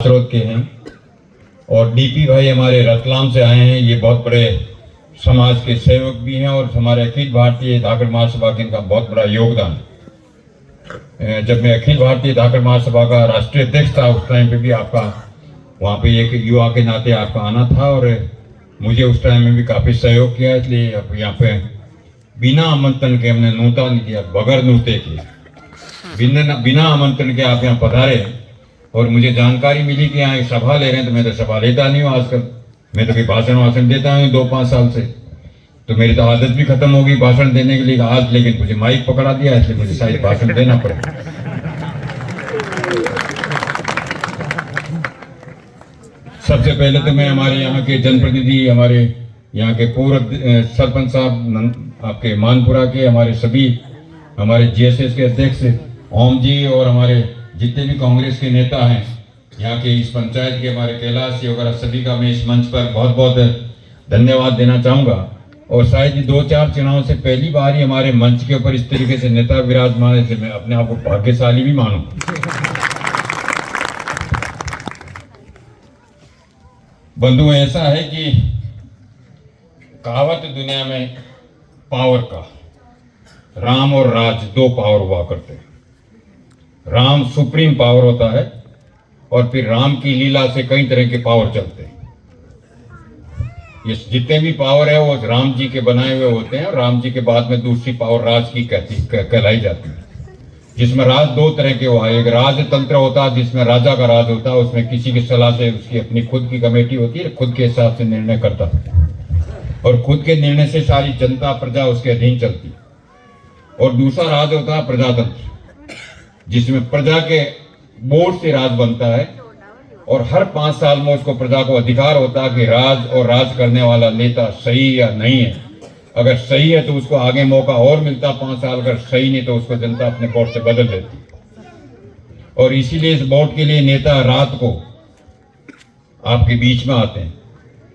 स्रोत के हैं और डीपी भाई हमारे रतलाम से आए हैं। ये बहुत बड़े समाज के सेवक भी हैं और हमारे अखिल भारतीय धाकड़ महासभा के इनका बहुत बड़ा योगदान है। जब मैं अखिल भारतीय धाकड़ महासभा का राष्ट्रीय अध्यक्ष था उस टाइम पे भी आपका वहाँ पे एक युवा के नाते आपका आना था और मुझे उस टाइम में भी काफ़ी सहयोग किया। इसलिए अब यहाँ पे बिना आमंत्रण के हमने नूता नहीं किया, बगैर नूते के बिना आमंत्रण के आप यहाँ पधारे और मुझे जानकारी मिली कि यहाँ एक सभा ले रहे हैं। तो मैं तो सभा लेता नहीं हूँ आजकल, मैं तो कोई भाषण देता हूँ 2-5 साल से, तो मेरी तो आदत भी खत्म होगी भाषण देने के लिए आज। लेकिन मुझे माइक पकड़ा दिया इसलिए मुझे शायद भाषण देना पड़े। सबसे पहले तो मैं हमारे यहाँ के जनप्रतिनिधि, हमारे यहाँ के पूर्व सरपंच साहब आपके मानपुरा के, हमारे सभी हमारे जीएसएस के अध्यक्ष ओम जी और हमारे जितने भी कांग्रेस के नेता हैं यहाँ के, इस पंचायत के हमारे कैलाश जी वगैरह सभी का मैं इस मंच पर बहुत बहुत धन्यवाद देना चाहूँगा। और शायद 2-4 चुनाव से पहली बार ही हमारे मंच के ऊपर इस तरीके से नेता विराजमान है, मैं अपने आप को भाग्यशाली भी मानूं। बंधु ऐसा है कि कहावत दुनिया में पावर का, राम और राज 2 पावर हुआ करते हैं। राम सुप्रीम पावर होता है और फिर राम की लीला से कई तरह के पावर चलते हैं। ये जितने भी पावर है वो राम जी के बनाए हुए होते हैं। राम जी के बाद में दूसरी पावर राज की कहलाई जाती है, जिसमें राज 2 तरह के हुआ है। एक राजतंत्र होता है जिसमें राजा का राज होता है, उसमें किसी की सलाह से उसकी अपनी खुद की कमेटी होती है, खुद के हिसाब से निर्णय करता है और खुद के निर्णय से सारी जनता प्रजा उसके अधीन चलती है। और दूसरा राज होता है प्रजातंत्र, जिसमें प्रजा के वोट से राज बनता है और हर 5 साल में उसको प्रजा को अधिकार होता है कि राज और राज करने वाला नेता सही या नहीं है। अगर सही है तो उसको आगे मौका और मिलता 5 साल, अगर सही नहीं तो उसको जनता अपने वोट से बदल देती। और इसीलिए इस वोट के लिए नेता रात को आपके बीच में आते हैं,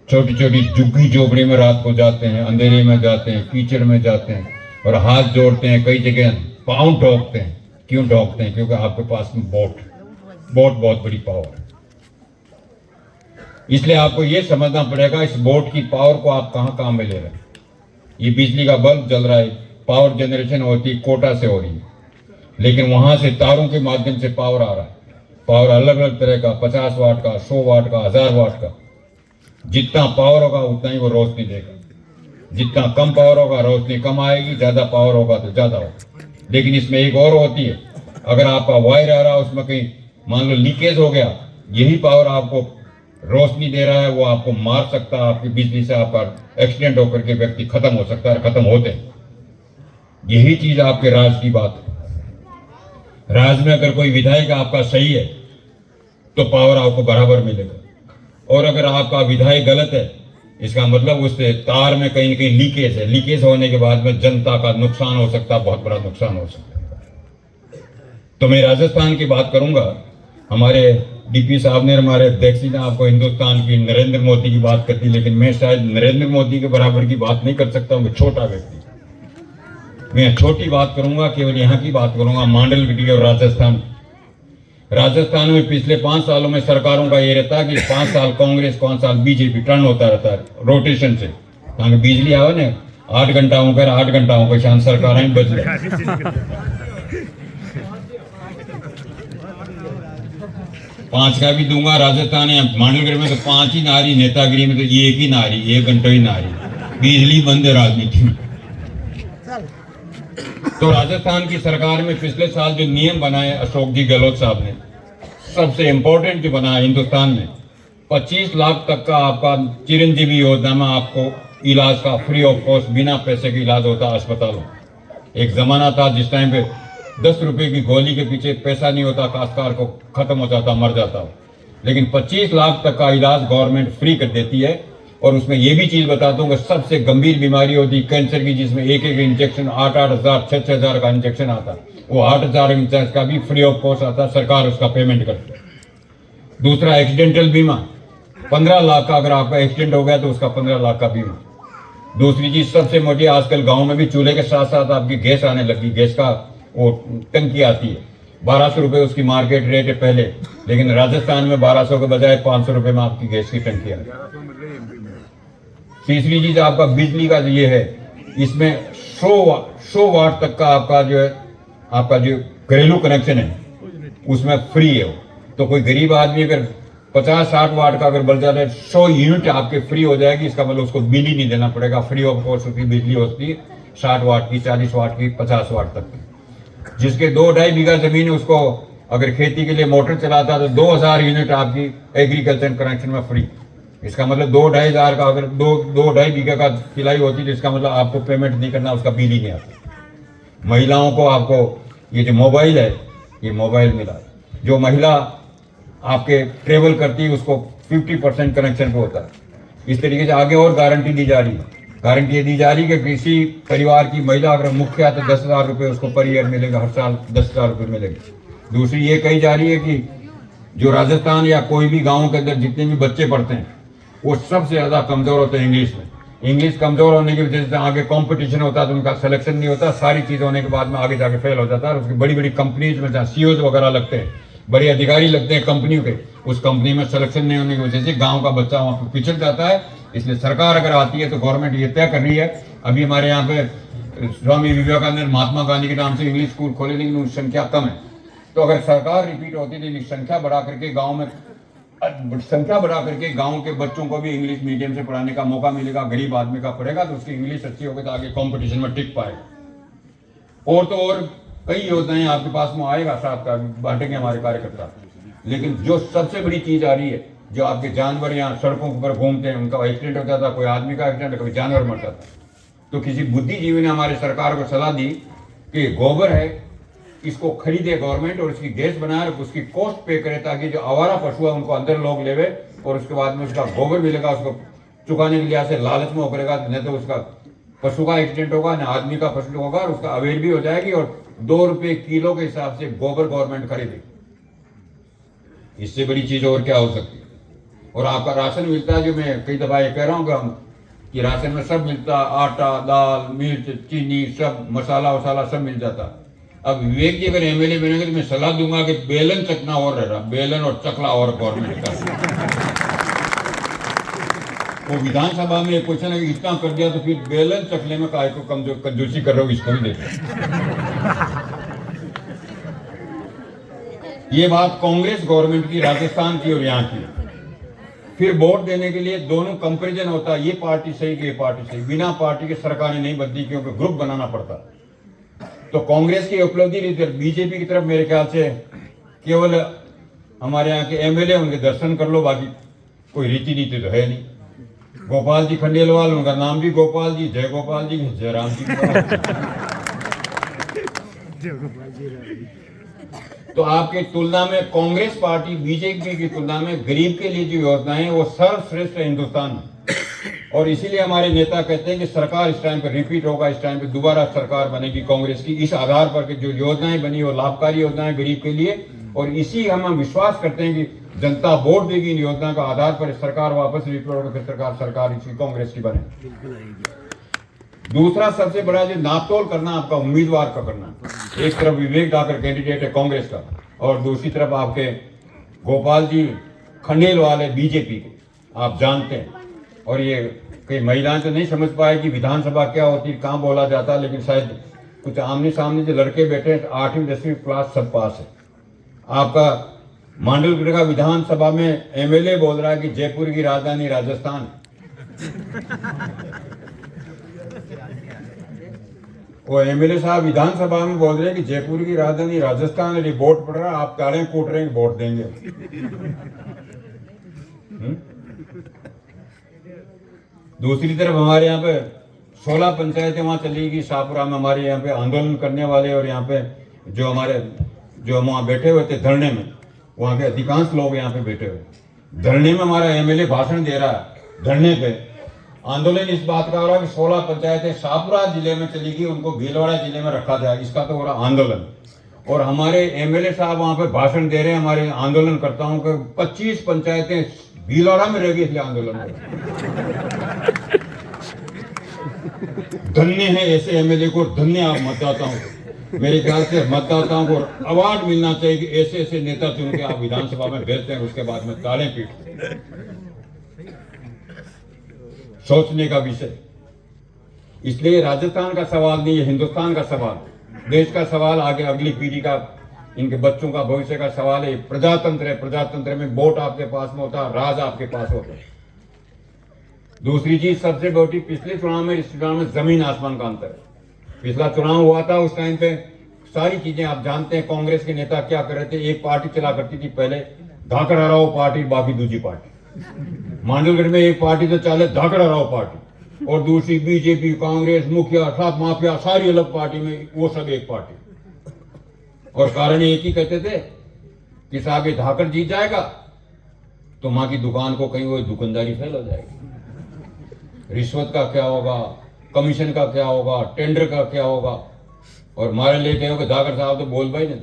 छोटी छोटी झुग्गी झोपड़ी में रात को जाते हैं, अंधेरे में जाते हैं, कीचड़ में जाते हैं और हाथ जोड़ते हैं, कई जगह पाँव ठोकते हैं। क्यों ठोकते हैं? क्योंकि आपके पास में वोट बहुत बड़ी पावर है। इसलिए आपको यह समझना पड़ेगा इस वोट की पावर को आप कहां में ले रहे हैं। ये बिजली का बल्ब जल रहा है, पावर जनरेशन होती है कोटा से हो रही है, लेकिन वहां से तारों के माध्यम से पावर आ रहा है। पावर अलग अलग तरह का, 50 वाट का, 100 वाट का, 1000 वाट का। जितना पावर होगा उतना ही वो रोशनी देगा। जितना कम पावर होगा रोशनी कम आएगी, ज्यादा पावर होगा तो ज्यादा होगा। लेकिन इसमें एक और होती है, अगर आपका वायर आ रहा है उसमें कहीं मान लो लीकेज हो गया, यही पावर आपको रोशनी दे रहा है, वो आपको मार सकता है। आपकी बिजली से आपका एक्सीडेंट होकर के व्यक्ति खत्म हो सकता है, खत्म होते हैं। यही चीज आपके राज की बात है। राज में अगर कोई विधायक आपका सही है तो पावर आपको बराबर मिलेगा, और अगर आपका विधायक गलत है इसका मतलब उससे तार में कहीं न कहीं लीकेज है। लीकेज होने के बाद में जनता का नुकसान हो सकता है, बहुत बड़ा नुकसान हो सकता है। तो मैं राजस्थान की बात करूंगा। हमारे डीपी साहब ने, हमारे अध्यक्ष जी ने आपको हिंदुस्तान की नरेंद्र मोदी की बात करती, लेकिन मैं शायद नरेंद्र मोदी के बराबर की बात नहीं कर सकता हूँ। मैं छोटा व्यक्ति, मैं छोटी बात करूंगा, केवल यहाँ की बात करूंगा, मांडलगिरी और राजस्थान। राजस्थान में पिछले 5 सालों में सरकारों का ये रहता है कि 5 साल कांग्रेस, 5 साल बीजेपी, टर्न होता रहता है रोटेशन से। ताकि बिजली आवे ना 8 घंटा होकर 8 घंटा होकर शांत सरकार बदले। 5 का भी दूंगा राजस्थान है, मांडलगिरी में तो 5 ही नारी, नेतागिरी में तो 1 ही नारी, 1 घंटे ही नारी। बिजली बंद है राजनीति में। तो राजस्थान की सरकार में पिछले साल जो नियम बनाए अशोक जी गहलोत साहब ने, सबसे इंपॉर्टेंट जो बनाया हिंदुस्तान में, 25 लाख तक का आपका चिरंजीवी योजना में आपको इलाज का फ्री ऑफ कॉस्ट, बिना पैसे का इलाज होता है अस्पतालों। एक जमाना था जिस टाइम पे 10 रुपए की गोली के पीछे पैसा नहीं होता, काश्तकार को खत्म हो जाता, मर जाता। लेकिन 25 लाख तक का इलाज गवर्नमेंट फ्री कर देती है। और उसमें यह भी चीज बताता हूँ कि सबसे गंभीर बीमारी होती है कैंसर की, जिसमें एक इंजेक्शन 8-8 हजार 6-6 हजार का इंजेक्शन आता, वो 8,000 इंजेक्शन का भी फ्री ऑफ कॉस्ट आता, सरकार उसका पेमेंट करती है। दूसरा एक्सीडेंटल बीमा, 15 लाख का अगर आपका एक्सीडेंट हो गया तो उसका 15 लाख का बीमा। दूसरी चीज सबसे मोटी, आजकल गाँव में भी चूल्हे के साथ साथ आपकी गैस आने लगी, गैस का वो टंकी आती है, 1200 रुपये उसकी मार्केट रेट है पहले। लेकिन राजस्थान में 1200 के बजाय 500 रुपए में आपकी गैस की टंकी आ रही। तीसरी चीज आपका बिजली का ये है, इसमें 100 वाट तक का आपका जो है, आपका जो घरेलू कनेक्शन है उसमें फ्री है। तो कोई गरीब आदमी अगर 50-60 वाट का अगर बल जाता है, 100 यूनिट आपके फ्री हो जाएगी। इसका मतलब उसको बिल ही नहीं देना पड़ेगा, फ्री ऑफ कॉस्ट उसकी बिजली होती है 60 वाट की, 40 वाट की, 50 वाट तक की। जिसके 2-2.5 बीघा जमीन है उसको अगर खेती के लिए मोटर चलाता है तो 2000 यूनिट आपकी एग्रीकल्चर कनेक्शन में फ्री। इसका मतलब 2-2.5 हजार का अगर 2-2.5 बीघा का सिलाई होती है तो इसका मतलब आपको पेमेंट नहीं करना, उसका बिल ही नहीं आता। महिलाओं को आपको ये जो मोबाइल है, ये मोबाइल मिला। जो महिला आपके ट्रेवल करती है उसको 50% कनेक्शन पे होता है। इस तरीके से आगे और गारंटी दी जा रही है। गारंटी दी जा रही है कि किसी परिवार की महिला अगर मुख्य है तो 10,000 रुपये उसको पर ईयर मिलेगा, हर साल 10,000 रुपये मिलेगा। दूसरी ये कही जा रही है कि जो राजस्थान या कोई भी गाँव के अंदर जितने भी बच्चे पढ़ते हैं वो सबसे ज़्यादा कमज़ोर होते हैं इंग्लिश में। इंग्लिश कमज़ोर होने की वजह से आगे कंपटीशन होता है तो उनका सिलेक्शन नहीं होता, सारी चीज़ होने के बाद में आगे जाके फेल हो जाता है। और उसकी बड़ी बड़ी कंपनीज में जहाँ CEOs वगैरह लगते हैं, बड़े अधिकारी लगते हैं कंपनियों के, उस कंपनी में सिलेक्शन नहीं होने की वजह से गांव का बच्चा वहाँ पर पिछड़ जाता है। इसलिए सरकार अगर आती है तो गवर्नमेंट ये तय कर रही है, अभी हमारे यहाँ पे स्वामी विवेकानंद महात्मा गांधी के नाम से इंग्लिश स्कूल खोले लेकिन उनकी संख्या कम है। तो अगर सरकार रिपीट होती है तो संख्या बढ़ा करके गाँव में गांव के बच्चों को भी इंग्लिश मीडियम से पढ़ाने का मौका मिलेगा। गरीब आदमी का पढ़ेगा तो उसकी इंग्लिश अच्छी होगी तो आगे कंपटीशन में टिक पाएगा। और तो और कई योजनाएं आपके पास में आएगा, साथ का बांटेंगे हमारे कार्यकर्ता। लेकिन जो सबसे बड़ी चीज आ रही है, जो आपके जानवर यहाँ सड़कों पर घूमते हैं, उनका एक्सीडेंट हो जाता, कोई आदमी का एक्सीडेंट, कोई जानवर मर जाता, तो किसी बुद्धिजीवी ने हमारे सरकार को सलाह दी कि गोबर है इसको खरीदे गवर्नमेंट और इसकी गैस बनाए, उसकी कॉस्ट पे करे ताकि जो आवारा पशु है उनको अंदर लोग लेवे और उसके बाद में उसका गोबर मिलेगा, उसको चुकाने के लिए ऐसे लालच में करेगा, नहीं तो उसका पशु का एक्सीडेंट होगा, ना आदमी का पशु होगा और उसका अवेयर भी हो जाएगी। और 2 रुपए किलो के हिसाब से गोबर गवर्नमेंट खरीदेगी। इससे बड़ी चीज और क्या हो सकती है। और आपका राशन मिलता है, जो मैं कई दफा ये कह रहा हूँ कि राशन में सब मिलता, आटा, दाल, मिर्च, चीनी, सब मसाला वसाला सब मिल जाता। अब विवेक जी अगर MLA बनेंगे तो मैं सलाह दूंगा कि बेलन चकना और रह रहा, बेलन और चकला और गवर्नमेंट का। वो विधानसभा में एक क्वेश्चन है कि इतना कर दिया तो फिर बेलन चकले में काय को कंजूसी कर रहे हो, इसको भी देते। ये बात कांग्रेस गवर्नमेंट की, राजस्थान की और यहाँ की। फिर वोट देने के लिए दोनों कंपेरिजन होता है, ये पार्टी सही कि ये पार्टी सही। बिना पार्टी के सरकारें नहीं बनती क्योंकि ग्रुप बनाना पड़ता। तो कांग्रेस की उपलब्धि रही, बीजेपी की तरफ मेरे ख्याल से केवल हमारे यहाँ के MLA उनके दर्शन कर लो, बाकी कोई रीति नीति तो है नहीं। गोपाल जी खंडेलवाल, उनका नाम भी गोपाल जी, जय गोपाल जी, जयराम जी। तो आपके तुलना में कांग्रेस पार्टी बीजेपी की तुलना में गरीब के लिए जो योजनाएं वो सर्वश्रेष्ठ है हिंदुस्तान में। और इसीलिए हमारे नेता कहते हैं कि सरकार इस टाइम पे रिपीट होगा, इस टाइम पे दोबारा सरकार बनेगी कांग्रेस की, इस आधार पर कि जो योजनाएं बनी वो लाभकारी योजनाएं गरीब के लिए। और इसी हम विश्वास करते हैं कि जनता वोट देगी इन योजना का आधार पर, सरकार वापस रिपीट होगा, फिर सरकार इसी कांग्रेस की बने। दूसरा सबसे बड़ा जो नापतोल करना आपका उम्मीदवार का करना, एक तरफ विवेक डाकर कैंडिडेट है कांग्रेस का और दूसरी तरफ आपके गोपाल जी खंडेलवाल है बीजेपी के, आप जानते हैं। और ये कई महिलाएं तो नहीं समझ पाए कि विधानसभा क्या होती है, कहाँ बोला जाता है, लेकिन शायद कुछ आमने सामने जो लड़के बैठे हैं 8वीं 10वीं क्लास सब पास है। आपका मांडलगढ़ का विधानसभा में MLA बोल रहा है कि जयपुर की राजधानी राजस्थान। वो MLA साहब विधानसभा में बोल रहे हैं कि जयपुर की राजधानी राजस्थान, यदि वोट पड़ रहा है आप ताड़े कूट रहे हैं वोट देंगे। दूसरी तरफ हमारे यहाँ पे 16 पंचायतें वहाँ चलेगी शाहपुरा में, हमारे यहाँ पे आंदोलन करने वाले और यहाँ पे जो वहाँ बैठे हुए थे धरने में, वहाँ के अधिकांश लोग यहाँ पे बैठे हुए धरने में। हमारा MLA भाषण दे रहा है धरने पे। आंदोलन इस बात का हो रहा है कि 16 पंचायतें शाहपुरा जिले में चलेगी, उनको भीलवाड़ा जिले में रखा जाए, इसका तो हो रहा आंदोलन। और हमारे MLA साहब वहाँ पे भाषण दे रहे हैं हमारे आंदोलनकर्ताओं को, 25 पंचायतें भीलवाड़ा में रहेगी, इसलिए आंदोलन हो। धन्य है ऐसे MLA को, धन्य आप मतदाताओं को। मेरे ख्याल से मतदाताओं को अवार्ड मिलना चाहिए कि ऐसे ऐसे नेता चुन के आप विधानसभा में भेजते हैं, उसके बाद में ताले पीटते हैं। सोचने का विषय। इसलिए राजस्थान का सवाल नहीं है, हिंदुस्तान का सवाल, देश का सवाल, आगे अगली पीढ़ी का, इनके बच्चों का भविष्य का सवाल है। प्रजातंत्र है, प्रजातंत्र में वोट आपके पास में होता है, राज आपके पास होता है। दूसरी चीज सबसे बड़ी, पिछले चुनाव में इस चुनाव में जमीन आसमान का अंतर है। पिछला चुनाव हुआ था, उस टाइम पे सारी चीजें आप जानते हैं, कांग्रेस के नेता क्या कर रहे थे। एक पार्टी चला करती थी पहले, धाकड़ा राव पार्टी, बाकी दूसरी पार्टी। मांडलगढ़ में एक पार्टी तो चले, धाकड़ा राव पार्टी, और दूसरी बीजेपी, कांग्रेस, मुखिया, सात माफिया, सारी अलग पार्टी में, वो सब एक पार्टी। और कारण एक ही कहते थे कि साहब ये धाकड़ जीत जाएगा तो मां की दुकान को कहीं वो दुकानदारी फेल हो जाएगी, रिश्वत का क्या होगा, कमीशन का क्या होगा, टेंडर का क्या होगा। और मारे लिए कहो कि धाकड़ साहब तो बोल भाई नहीं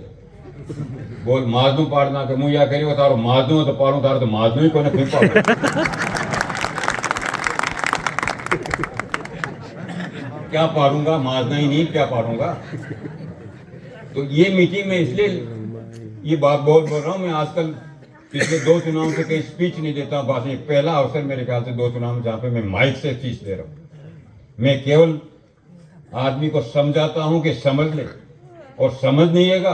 बोल माजनू पाड़ना के मुझे या करियो तारो माजनू तो पाड़ू, तारो तो माजनू ही कोने फिर पाड़ू। क्या पाड़ूंगा, माजना ही नहीं, क्या पाड़ूंगा। तो ये मीटिंग में इसलिए ये बात बोल रहा हूं, मैं आजकल पिछले 2 चुनाव से कहीं स्पीच नहीं देता हूं, भाषण। पहला अवसर मेरे ख्याल से 2 चुनाव में जहां पे मैं माइक से स्पीच दे रहा हूं। मैं केवल आदमी को समझाता हूं कि समझ ले, और समझ नहीं लेगा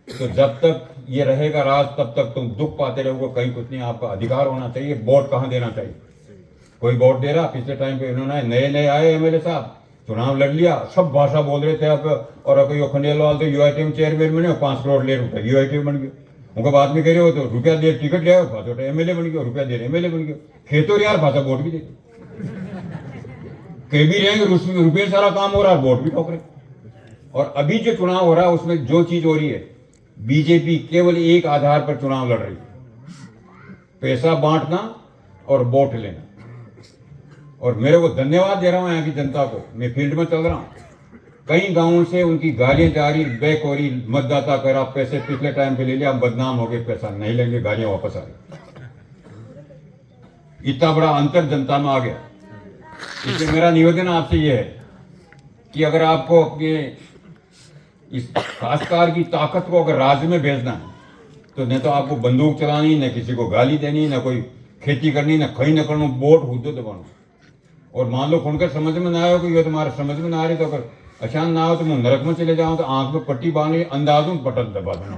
तो जब तक ये रहेगा राज तब तक तुम दुख पाते रहोगे, कहीं कुछ नहीं। आपका अधिकार होना चाहिए। वोट कहां देना चाहिए, कोई वोट दे रहा। पिछले टाइम पे इन्होंने नए आए एमएलए साहब, चुनाव लड़ लिया, सब भाषा बोल रहे थे अब, और अगर खंडेलवाल तो यूआईटी में चेयरमैन बने, 5 करोड़ ले रुपए यूआईटी बन गए। उनका बाद में कह रहे हो तो रुपया दे टिकट ले आओ, एमएलए बन गया, रुपया दे एमएलए बन गया। खेतों यार भाषा वोट भी दे कहीं भी रहेंगे, रुपये सारा काम हो रहा है, वोट भी ठोक रहे। और अभी जो चुनाव हो रहा है उसमें जो चीज हो रही है, बीजेपी केवल एक आधार पर चुनाव लड़ रही है, पैसा बांटना और वोट लेना। और मेरे को धन्यवाद दे रहा हूं यहाँ की जनता को। मैं फील्ड में चल रहा हूं, कई गांवों से उनकी गालियां जा रही, बैक हो रही, मतदाता कह रहा पैसे पिछले टाइम पे ले लिया, हम बदनाम हो गए, पैसा नहीं लेंगे, गालियां वापस आ रही। इतना बड़ा अंतर जनता में आ गया। इसलिए मेरा निवेदन आपसे यह है कि अगर आपको अपने इस खासकार की ताकत को अगर राज्य में भेजना है तो न तो आपको बंदूक चलानी, न किसी को गाली देनी, न कोई खेती करनी, न कहीं न करना, वोट हुद्दो दबाना। और मान लो खुलकर समझ में ना आयो कि ये तुम्हारे समझ में ना आ रही, तो अगर अचानक ना हो तो मैं नरक में चले जाऊं, तो आंख में पट्टी बांध ली, अंदाजों बटन दबा दूंगा।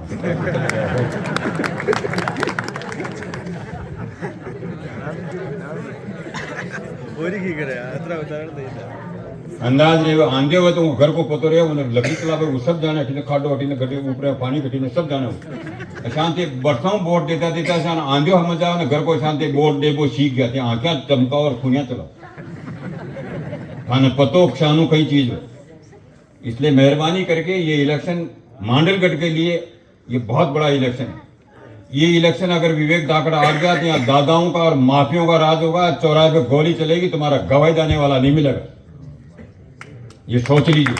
अंदाज नहीं आंधे हुए तो घर को पतो रहे, उन्हें लकड़ी चला वो सब जाने, खाडो हटी ने गड्ढे ऊपर पानी कटी ने सब जाने। शांति बरसाऊ वोट देता आंधे हम जाओ ना घर को, शांति वोट दे वो सीख गया, आंखें चमका और खुनिया चला खाने पतो क्षानु कई चीज है। इसलिए मेहरबानी करके ये इलेक्शन मांडलगढ़ के लिए ये बहुत बड़ा इलेक्शन है। ये इलेक्शन अगर विवेक धाकड़ा आ गया तो यहाँ दादाओं का और माफियों का राज होगा, चौराहे पे गोली चलेगी, तुम्हारा गवाही जाने वाला नहीं मिलेगा, ये सोच लीजिए।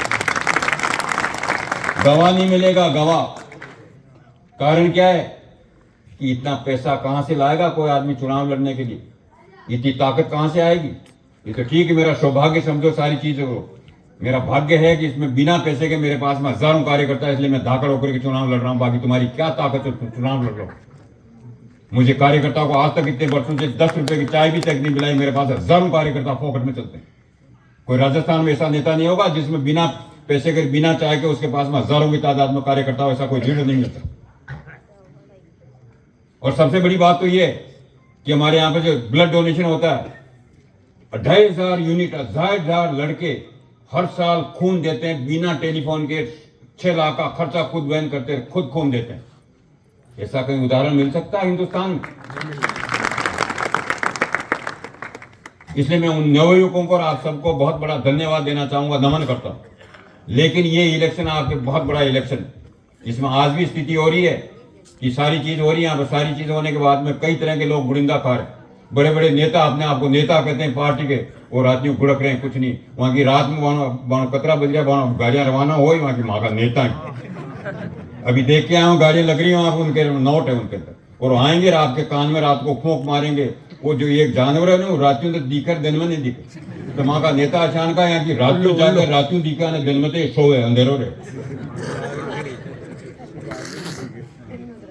गवाह नहीं मिलेगा, गवाह। कारण क्या है कि इतना पैसा कहां से लाएगा कोई आदमी चुनाव लड़ने के लिए, इतनी ताकत कहां से आएगी। ये तो ठीक है, मेरा सौभाग्य समझो सारी चीजों को, मेरा भाग्य है कि इसमें बिना पैसे के मेरे पास में हजारों कार्यकर्ता है, इसलिए मैं धाकड़ होकर के चुनाव लड़ रहा हूं। बाकी तुम्हारी क्या ताकत है चुनाव लड़ रहा हूं। मुझे कार्यकर्ताओं को आज तक इतने वर्षों से 10 रुपए की चाय भी तक नहीं मिलाई, मेरे पास हजारों कार्यकर्ता फोकट में चलते हैं। कोई राजस्थान में ऐसा नेता नहीं होगा जिसमें बिना पैसे के, बिना चाय के उसके पास में हजारों की तादाद में कार्यकर्ता हो, ऐसा कोई लीडर नहीं मिलता। और सबसे बड़ी बात तो ये कि हमारे यहाँ पे जो ब्लड डोनेशन होता है, 2,500 यूनिट, 2,500 लड़के हर साल खून देते हैं बिना टेलीफोन के। 6 लाख का खर्चा खुद वहन करते हैं, खुद खून देते हैं। ऐसा कोई उदाहरण मिल सकता है हिंदुस्तान में? इसलिए मैं उन नवयुवकों को और आप सबको बहुत बड़ा धन्यवाद देना चाहूंगा, नमन करता हूं। लेकिन ये इलेक्शन आपके बहुत बड़ा इलेक्शन, इसमें आज भी स्थिति हो रही है कि सारी चीज हो रही है। यहाँ पर सारी चीज होने के बाद में कई तरह के लोग गुड़िंदा खा रहे, बड़े बड़े नेता अपने आप को नेता कहते हैं पार्टी के, और रात में गुड़क रहे हैं, कुछ नहीं। वहां की रात में कतरा बज गया, गाड़ियां रवाना हो, वहां की माँ का नेता है। अभी देख के आया हूँ, गाड़ियां लग रही हैं वहां पर, उनके नोट है उनके अंदर, और आएंगे रात के कान में, रात को फूंक मारेंगे। वो जो एक जानवर है ना, वो रातियों तक दिखकर दिन में नहीं दिखे। तो माँ का नेता अचानक यहाँ की रातू जाकर रातू दिखा ने दिन में तो सोए अंधेरों रे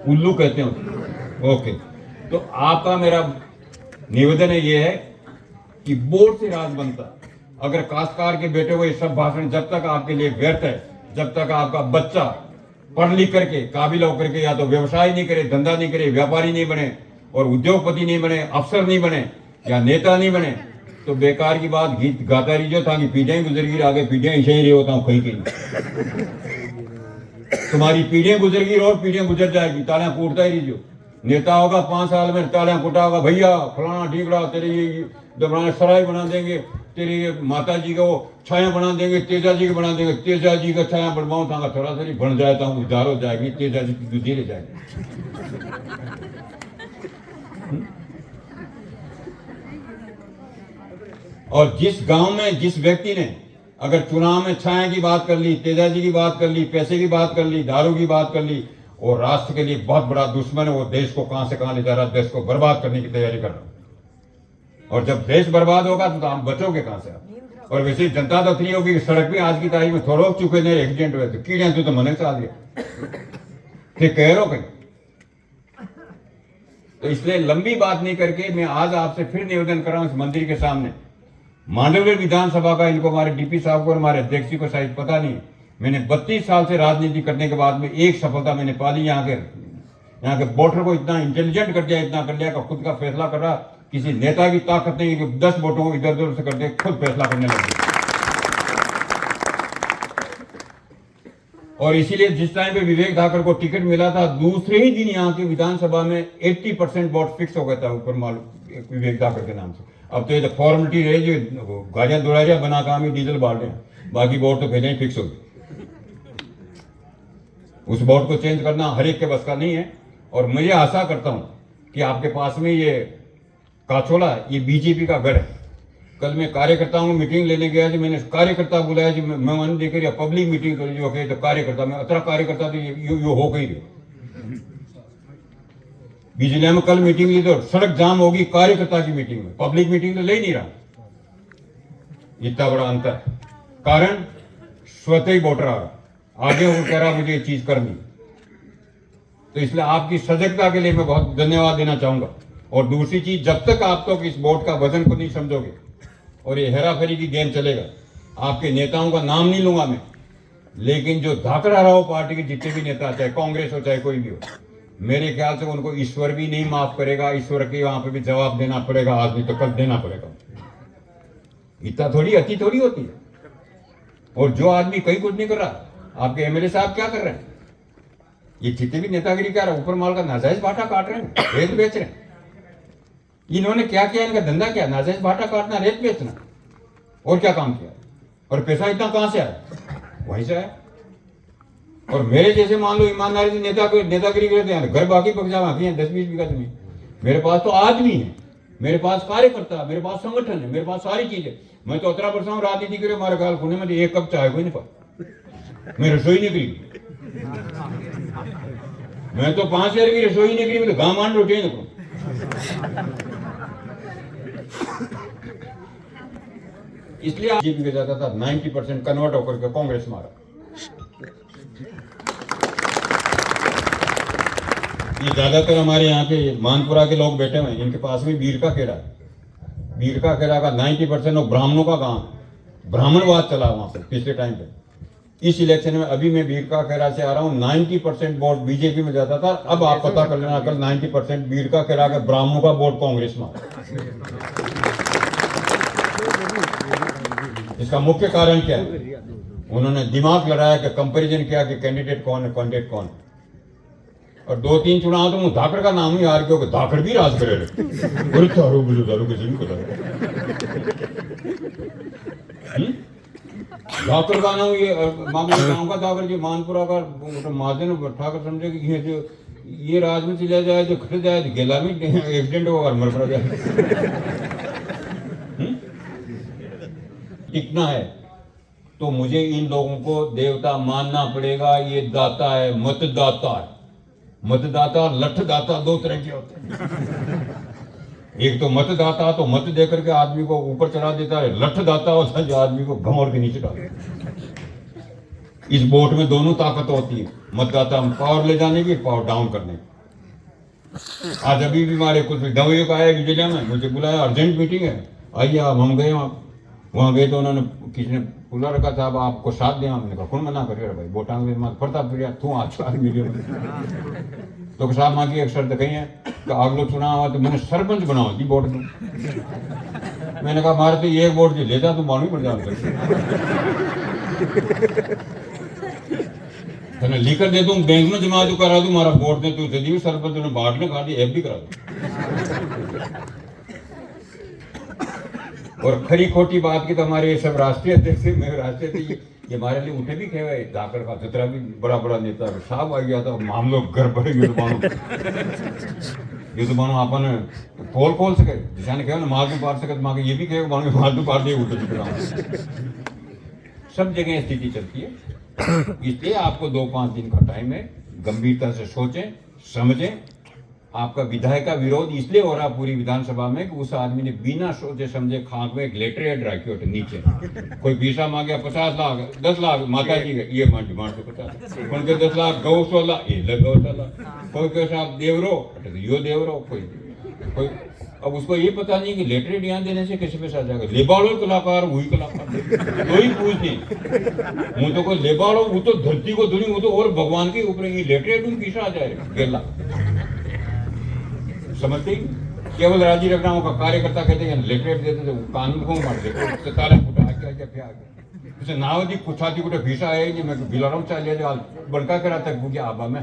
उल्लू कहते हैं। ओके, तो आपका मेरा निवेदन है ये है कि बोर्ड से राज बनता। अगर काश्तकार के बेटे हुए सब भाषण जब तक आपके लिए व्यर्थ है, जब तक आपका बच्चा पढ़ लिख करके काबिल होकर के या तो व्यवसाय नहीं करे, धंधा नहीं करे, व्यापारी नहीं बने और उद्योगपति नहीं बने, अफसर नहीं बने या नेता नहीं बने, तो बेकार की बात गीत गाता रही जो था कि पीढ़ियां गुजर गई, आगे पीढ़ियां ऐसे ही रही होता हूँ कहीं कहीं। तुम्हारी पीढ़ियां गुजर गई और पीढ़ियां गुजर जाएगी, तालियां कूटता ही रही जो। नेता होगा 5 साल में तालियां कूटा होगा, भैया फलाना ढीकड़ा तेरे ये दोबारा सराय बना देंगे, तेरी माता जी को छाया बना देंगे, तेजा जी को बना देंगे, तेजा जी का छाया बनवाऊं था थोड़ा सा बन जाए तो उधार हो जाएगी, तेजा जी की धीरे जाएगी। और जिस गांव में जिस व्यक्ति ने अगर चुनाव में छाया की बात कर ली, तेजा जी की बात कर ली, पैसे की बात कर ली, दारू की बात कर ली, और राष्ट्र के लिए बहुत बड़ा दुश्मन है, वो देश को कहां से कहां ले जा रहा है, देश को बर्बाद करने की तैयारी कर रहा है। और जब देश बर्बाद होगा तो हम बचोगे कहां से आप? और वैसे जनता तो थी होगी, सड़क में आज की तारीख में थोड़ा चुके नहीं एक्सीडेंट हुए थे, कीड़ियां तो मन से आ गया फिर कह रहे हो कहीं। तो इसलिए लंबी बात नहीं करके मैं आज आपसे फिर निवेदन कर रहा हूं इस मंदिर के सामने, मांडव्य विधानसभा का, इनको हमारे डीपी साहब को और हमारे अध्यक्ष जी को शायद पता नहीं, मैंने 32 साल से राजनीति करने के बाद में एक सफलता मैंने पा ली, यहाँ के वोटर को इतना इंटेलिजेंट कर दिया, इतना कर लिया कि खुद का फैसला कर रहा, किसी नेता की ताकत नहीं कि 10 वोटों को इधर उधर से करते खुद फैसला करने लगे। और इसीलिए जिस टाइम पे विवेक धाकर को टिकट मिला था, दूसरे ही दिन यहाँ की विधानसभा में 80% वोट फिक्स हो गया था ऊपर मालूम विवेक धाकर के नाम से। अब तो ये तो फॉर्मेलिटी रही, जो गाड़ियां दौड़ाइया बना काम ही डीजल बांट रहे हैं, बाकी वोट तो पहले ही फिक्स हो गए। उस वोट को चेंज करना हर एक के बस का नहीं है। और मुझे आशा करता हूं कि आपके पास में ये काचोला, ये बीजेपी का गढ़ है। कल मैं कार्यकर्ताओं को मीटिंग लेने गया जी, मैंने कार्यकर्ता बुलाया जी, मैं देकर या पब्लिक मीटिंग करी जो तो कार्यकर्ता में अतरा कार्यकर्ता तो ये हो गई रही। बिजली में कल मीटिंग ली तो सड़क जाम होगी कार्यकर्ता की मीटिंग में, पब्लिक मीटिंग तो ले ही नहीं रहा। इतना बड़ा अंतर, कारण स्वतः ही वोटर आ रहा, आगे वो कह रहा मुझे ये चीज करनी। तो इसलिए आपकी सजगता के लिए मैं बहुत धन्यवाद देना चाहूंगा। और दूसरी चीज, जब तक आप तो इस वोट का वजन को नहीं समझोगे और ये हेराफेरी की गेम चलेगा, आपके नेताओं का नाम नहीं लूंगा मैं, लेकिन जो धाकड़ा राव पार्टी के जितने भी नेता, चाहे कांग्रेस हो चाहे कोई भी हो, मेरे ख्याल से उनको ईश्वर भी नहीं माफ करेगा, ईश्वर के वहां पे भी जवाब देना पड़ेगा, आज नहीं तो कल देना पड़ेगा। इतना थोड़ी अति थोड़ी होती है। और जो आदमी कहीं कुछ नहीं कर रहा, आपके एमएलए साहब क्या कर रहे हैं, ये जितने भी नेतागिरी क्या रहा, ऊपर माल का नाजायज बाटा काट रहे हैं, रेत बेच रहे हैं। इन्होंने क्या किया, इनका धंधा क्या, नाजायज बाटा काटना, रेत बेचना, और क्या काम किया? और पैसा इतना कहां से आया? वहीं से आया। और मेरे जैसे मान लो ईमानदारी से नेतागिरी करते हैं, घर बाकी बगीचा बाकी है, 10-20 बीघा जमीन, मेरे पास तो आदमी है, मेरे पास कार्यकर्ता, मेरे पास संगठन है, मेरे पास सारी चीजें। मैं तो 17 वर्ष राजनीति करे, हमारे ख्याल पुणे में 1 कप चाय कोई नहीं पा, मैं रसोई निकली, मैं तो 5,000 की रसोई निकली, मैं तो गाँव मान रोटी नहीं करूं। इसलिए बीजेपी के जाता था, 90% कन्वर्ट होकर के कांग्रेस मारा। ये ज्यादातर हमारे यहाँ के मानपुरा के लोग बैठे हुए हैं, इनके पास में बीर का खेड़ा है। बीर का खेड़ा का 90% ब्राह्मणों का गांव, ब्राह्मणवाद चला वहां पर पिछले टाइम पे। इस इलेक्शन में अभी मैं बीर का खेड़ा से आ रहा हूँ, 90% वोट बीजेपी में जाता था। अब आप पता कर लेना, कल 90% बीर का खेड़ा का ब्राह्मणों का वोट कांग्रेस में। इसका मुख्य कारण क्या है? उन्होंने दिमाग लड़ाया कि कंपैरिजन किया कि कैंडिडेट कौन है, कैंडिडेट कौन है। और 2-3 चुनाव तो धाकड़ का नाम ही हार गया, धाकड़ भी राज करे दारू किसी भी धाकड़ का नाम, ये गाँव का धाकड़, जो मानपुरा का महाजन ठाकर समझे कि ये जो ये राज में चला जाए, जो खट जाए तो गेला में एक्सीडेंट होगा, मर पड़ा जाए। टिकना है तो मुझे इन लोगों को देवता मानना पड़ेगा। ये दाता है, मतदाता है। मतदाता और लठदाता 2 तरह के होते हैं। एक तो मतदाता तो मत दे करके आदमी को ऊपर चढ़ा देता है, लठ दाता होता है जो आदमी को घमौर के नीचे डाल देता है। इस वोट में दोनों ताकत होती है, मतदाता पावर ले जाने की, पावर डाउन करने की। आज अभी भी हमारे कुछ दवाइयों का आया जिले में, मुझे बुलाया, अर्जेंट मीटिंग है, आइए आप। हम गए वहाँ गए तो उन्होंने किसी ने बुला रखा था, अब आपको साथ दें। हमने कहा कौन मना करे भाई, वोटा में पड़ता फिर तू आज मीडियो में तो साहब माँ की एक शर्त कही है कि अगलो चुनाव हुआ तो मैंने सरपंच बनाओ जी वोट दूँ। मैंने कहा मारे तो एक वोट जी लेता तो मालूम पड़ जाओ तो मैं लिखकर दे दूं, बैंक में जमा जो करा दूं, हमारा वोट दे तू सदी सरपंच ने बांट ले खा दी, एफ भी करा दूं। और खरी खोटी बात की तो हमारे ये सब राष्ट्रीय अध्यक्ष मैं राष्ट्रीय थे, ये हमारे लिए उठे भी खेवे जाकर का जितना भी बड़ा बड़ा नेता साहब आ गया था, हम लोग घर पर ये तो मानो अपन पोल खोल सके, जिसने कहा ना माल भी पार सके, मांगे ये भी कहेगा मानो माल भी पार दे उठे चुक रहा हूँ। सब जगह स्थिति चलती है, इसलिए आपको 2-5 दिन का टाइम है, गंभीरता से सोचें समझें। आपका विधायक का विरोध इसलिए हो रहा पूरी विधानसभा में कि उस आदमी ने बिना सोचे समझे खाक में एक लेटर हेड रखी हो नीचे, कोई पैसा मांगे 50 लाख 10 लाख माता जी ये डिमांड तो 50 उनके 10 लाख गौशाला ये गौशाला, कोई कैसा आप देवरो यो देवरो, कोई अब उसको ये पता नहीं कि लेटर हेड यहाँ देने से कैसे पैसा जाएगा। लेबाड़ो कलाकार वही कलाकार कोई पूछ नहीं, वो तो कोई लेबाड़ो वो तो धरती को दुनी, वो तो और भगवान के ऊपर ये लेटर हेड उन पैसा आ जाएगा गेला समझते ही। केवल राजी रखना का कार्यकर्ता कहते हैं लेटर देते थे, कानून को मार देते ताला फुटा क्या क्या क्या उसे नावदी कुछाती कुछ भीषा है नहीं, मैं बिलाराम चाहिए जो बड़का करा तक भूखिया आबा में